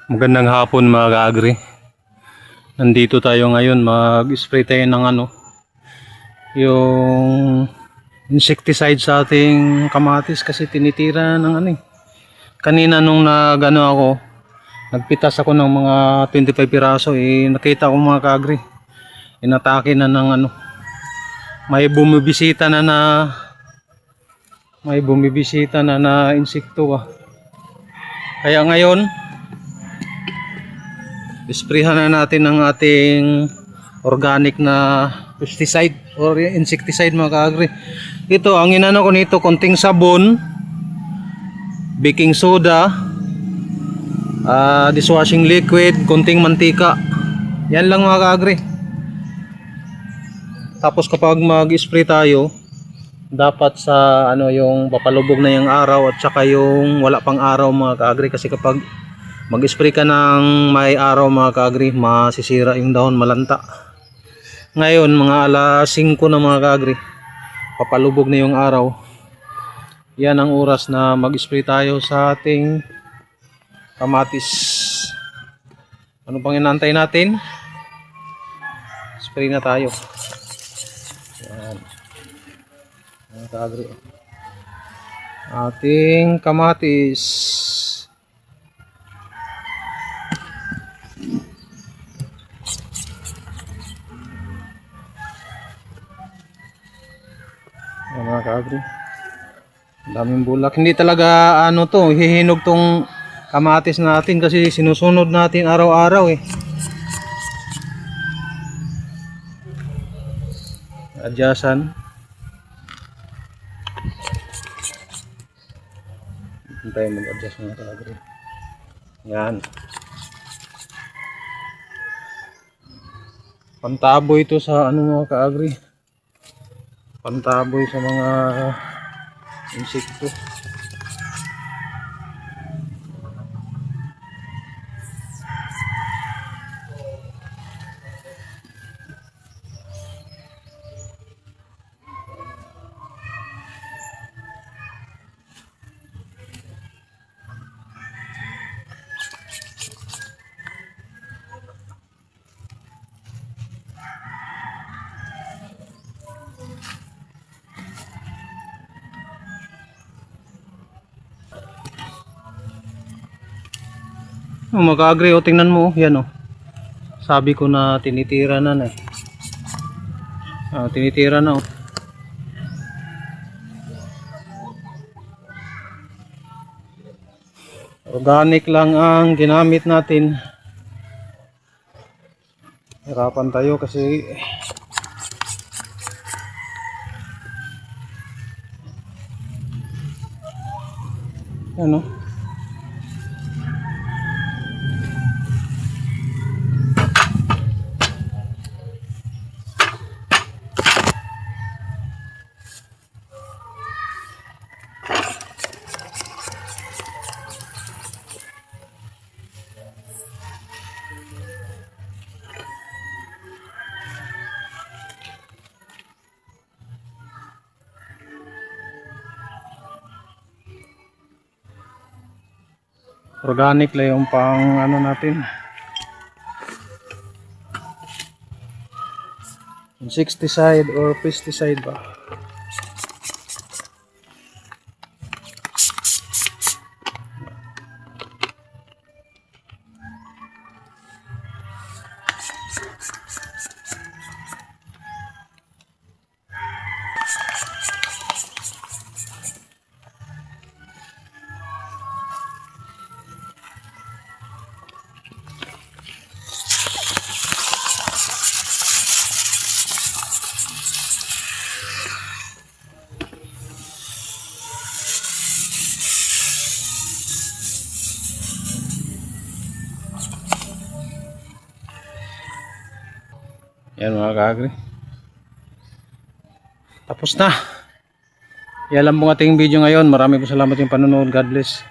Magandang hapon mga ka-agri. Nandito tayo ngayon, mag-spray tayo ng yung insecticide sa ating kamatis kasi tinitira ng Kanina nung nagpitas ako ng mga 25 piraso, nakita ko mga ka-agri. Inatake na ng may bumibisita na insekto . Kaya ngayon, isprayhan na natin ang ating organic na pesticide or insecticide mga ka-agri. Ito, ang inano ko nito, konting sabon, baking soda, dishwashing liquid, konting mantika. Yan lang mga ka-agri. Tapos kapag mag-spray tayo, dapat sa yung papalubog na yung araw at saka yung wala pang araw mga ka-agri, kasi kapag mag-spray ka ng may araw mga ka-agri, masisira yung dahon, malanta. Ngayon mga alas 5 na mga ka-agri, papalubog na yung araw. Yan ang oras na mag-spray tayo sa ating kamatis. Ano pang inantay natin? Spray na tayo. Yan mga ka-agri, ating kamatis. Mga ka-agri, daming bulak. Hindi talaga hihinog tong kamatis natin kasi sinusunod natin araw-araw . Adyasan. Tayo mag-adjust mga ka-agri. Yan. Pantaboy ito sa mga ka-agri. Pantaboy sa mga insekto. Mga ka-agri, tingnan mo, yan . Sabi ko na tinitira na tinitira na . Organic lang ang ginamit natin. Hirapan tayo kasi organic lang yung pang natin. Insecticide or pesticide ba? Yan mga ka-agri, tapos na. Yan lang po ating video ngayon. Marami po salamat yung panonood. God bless.